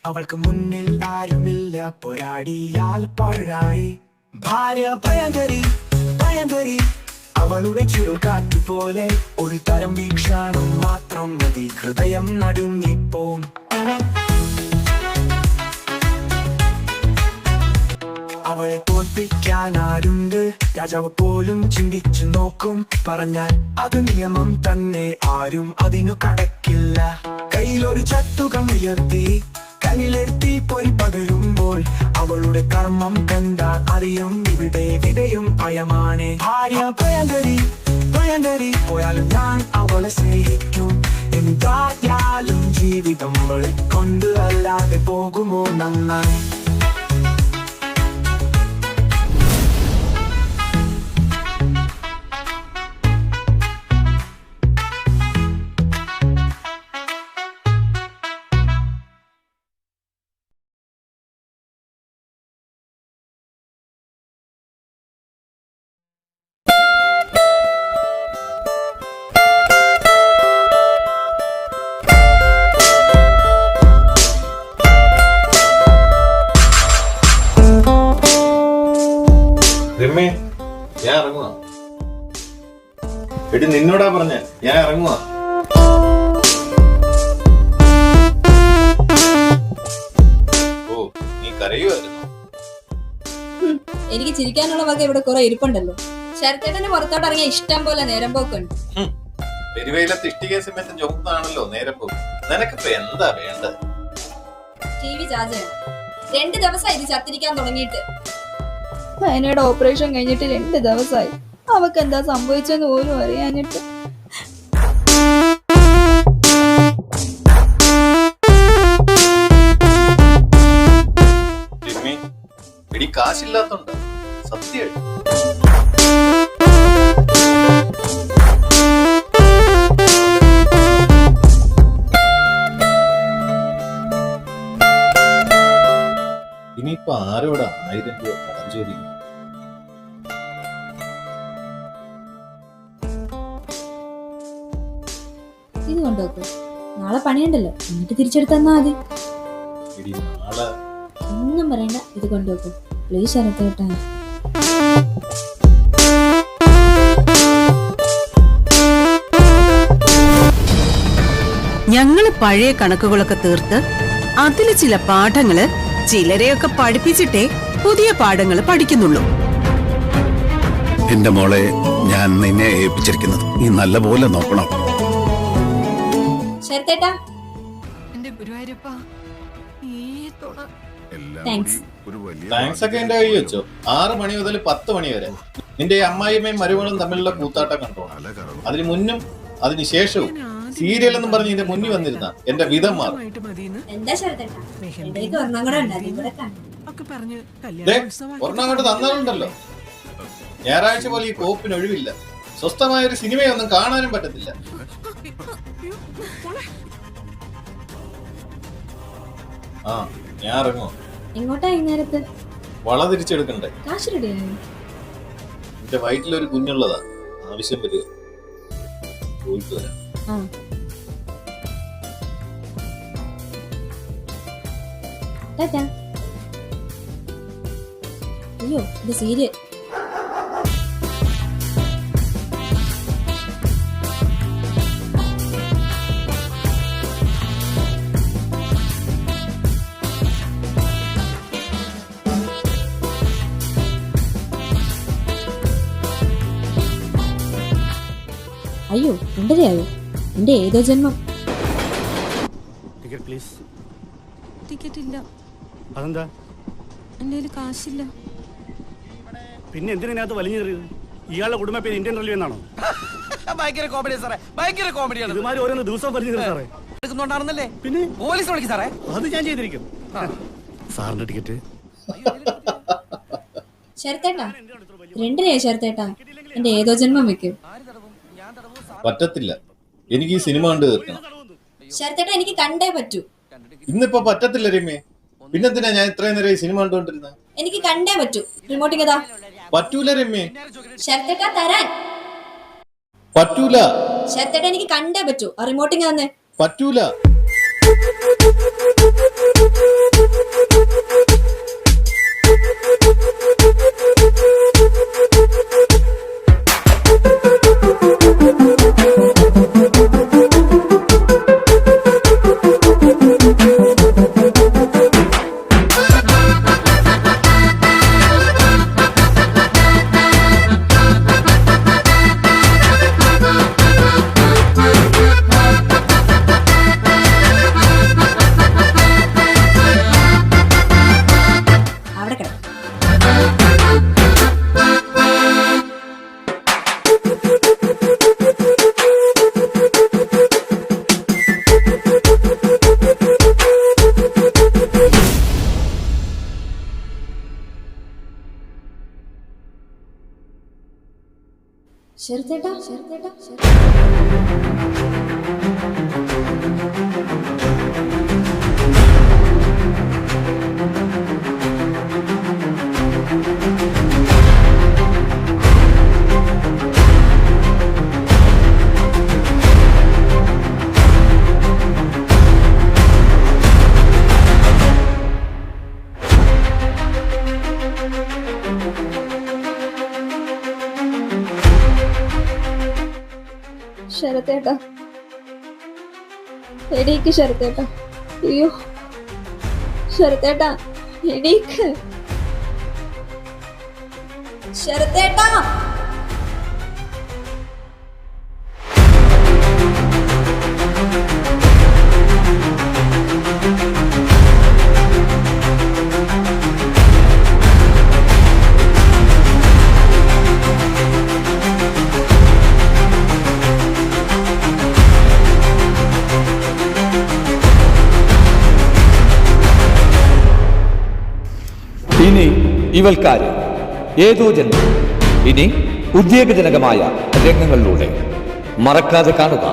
അവൾക്ക് മുന്നിൽ ആരുമില്ല, പോരാടിയാൽ പാഴായി. ഭാര്യ ഭയങ്കരി ഭയങ്കരി, അവളുടെ ചുരുക്കാറ്റുപോലെ ഒരു തരം വീക്ഷണം മാത്രം മതി, ഹൃദയം നടുങ്ങിപ്പോം. അവളെ തോൽപ്പിക്കാൻ ആരുണ്ട്, രാജാവ് പോലും ചിന്തിച്ചു നോക്കും. പറഞ്ഞാൽ അത് നിയമം തന്നെ, ആരും അതിനു കടക്കില്ല. കയ്യിലൊരു ചട്ടുകം ഉയർത്തി കയ്യിലെത്തി പൊരി പകരുമ്പോൾ അവളുടെ കർമ്മം കണ്ടാൽ അറിയും ഇവിടെ വിടയും ഭയമാണ്. ഭാര്യ ഭയങ്കരി ഭയങ്കരി, പോയാലും ഞാൻ അവളെ സ്നേഹിക്കും. എന്തായാലും ജീവിതം അവളെ കൊണ്ട് അല്ലാതെ പോകുമോ നന്നായി. രമ്യ, ഞാൻ ഇറങ്ങുവാ. എടി നിന്നോടാ പറഞ്ഞ ഞാൻ ഇറങ്ങുവാ. ഓ, നീ കരയുമായിരുന്നു. എനിക്ക് ചിരിക്കാനുള്ള വക ഇവിടെ കുറെ ഇരിപ്പുണ്ടല്ലോ. ശരത്തേട്ടന് പുറത്തോട്ട് ഇറങ്ങിയ ഇഷ്ടം പോലെ നേരം പോക്കുണ്ട്. പെരുവയിലത്ത് ഇഷ്ടിക സിമെന്റ് ചുമന്നാണല്ലോ നേരം പോകും. നിനക്കിപ്പോ എന്താ വേണ്ടത്? ടി വി ചാർജ് ചെയ്യണം. 2 ദിവസമായി ഇത് ചത്തിരിക്കാൻ തുടങ്ങിയിട്ട്. അതിനോട് ഓപ്പറേഷൻ കഴിഞ്ഞിട്ട് 2 ദിവസമായി. അവക്ക് എന്താ സംഭവിച്ചെന്ന് പോലും അറിയാഞ്ഞിട്ട്. എടി കാശില്ലാത്തോണ്ട് സത്യം. ഇനിയിപ്പോ ആരോട് 1000 രൂപ കടം ചോദിക്കും? ഇത് കൊണ്ടുവെക്കോ, നാളെ പണിയുണ്ടല്ലോ, എന്നിട്ട് തിരിച്ചെടുത്ത് തന്നാ മതി. ഒന്നും പറയണ്ട, ഇത് കൊണ്ടുവെക്കോ പ്ലീസ് ശരത്തേട്ടാ. ഞങ്ങള് പഴയ കണക്കുകളൊക്കെ തീർത്ത് അതില് ചില പാഠങ്ങള് ചിലരെയൊക്കെ പഠിപ്പിച്ചിട്ടേ പുതിയ പാഠങ്ങൾ പഠിക്കുന്നുള്ളൂ. എന്റെ മോളെ ഞാൻ നിന്നെ ഏൽപ്പിച്ചിരിക്കുന്നത് നീ നല്ല പോലെ നോക്കണം. ശരത്തേട്ടാ, താങ്ക്സ് ഒക്കെ എന്റെ കൈ വെച്ചോ. 6 മണി മുതൽ 10 മണി വരെ നിന്റെ അമ്മായിയമ്മയും മരുമകളും തമ്മിലുള്ള കൂത്താട്ടം കണ്ടോ. അതിന് മുന്നും അതിന് ശേഷവും സീരിയൽ എന്നും പറഞ്ഞ് ഇതിന്റെ മുന്നിൽ വന്നിരുന്ന എന്റെ വിധം മാറും. ഒരെണ്ണം അങ്ങോട്ട് തന്നാലുണ്ടല്ലോ, ഞായറാഴ്ച പോലെ ഈ കോപ്പിന് ഒഴിവില്ല. സ്വസ്ഥമായ ഒരു സിനിമയൊന്നും കാണാനും പറ്റത്തില്ല. ആ, ഞാൻ ഇറങ്ങുമോ? എങ്ങോട്ടാ ഈ നേരത്ത്? വള തിരിച്ചെടുക്കണ്ടേ? കാശ് റെഡിയായോ? എന്റെ വയറ്റിലൊരു കുഞ്ഞുള്ളതാ, ആവശ്യം വരിക. പോയിട്ട് വരാം. അയ്യോ, ഇത് സീരിയൽ. അയ്യോ, 2:30 എന്റെ ഏതോ ജന്മം. Ticket please. ടിക്കറ്റ് ഇല്ല. അതെന്താ? എന്റെ കയ്യിൽ കാശില്ല. പിന്നെ എന്തിനകത്ത് വലിഞ്ഞെറിയത്? ഇയാളുടെ കുടുംബ പേര് ഇന്ത്യൻ റെയിൽവേ എന്നാണോ? ഭയങ്കര കോമഡി സാറേ, ഭയങ്കര കോമഡിയാണ്. ഇതുമാതിരി ഓരോന്ന് ദിവസം വലിഞ്ഞെറിയ സാറേ. എടുക്കുന്നുണ്ടാണെന്നല്ലേ? പിന്നെ പോലീസ് വിളിക്കും സാറേ. അത് ഞാൻ ചെയ്തിരിക്കും. സാറിന്റെ ടിക്കറ്റ്. ശരത്തേട്ടാ, 2:30 ശരത്തേട്ടാ, എന്റെ ഏതോ ജന്മം വെക്കും. പറ്റത്തില്ല, എനിക്ക് ഈ സിനിമ കണ്ടു തീർക്കണം. ശരത്തേട്ടാ, എനിക്ക് കണ്ടേ പറ്റൂ. ഇന്നിപ്പോ പറ്റത്തില്ല രമ്യ. പിന്നെന്തിനാ ഞാൻ ഇത്രയും നേരം ഈ സിനിമ കണ്ടുകൊണ്ടിരുന്നത്? എനിക്ക് കണ്ടേ പറ്റൂ. റിമോട്ടിങ് ഏതാ? പറ്റൂല രമ്യ. ശരത്തേട്ടാ, തരാൻ പറ്റൂല. ശരത്തേട്ടാ, എനിക്ക് കണ്ടേ പറ്റൂ. ആ റിമോട്ടിങ് തന്നെ പറ്റൂല. ശരത്തേട്ടാ ശരത്തേട്ടാ എടീക്ക് ശരത്തേട്ടാ. അയ്യോ ശരത്തേട്ടാ എടീക്ക് ശരത്തേട്ടാ. ഇനി ഇവൾക്കാര് ഏതോ ജന്മം. ഇനി ഉദ്വേഗജനകമായ രംഗങ്ങളിലൂടെ മറക്കാതെ കാണുക.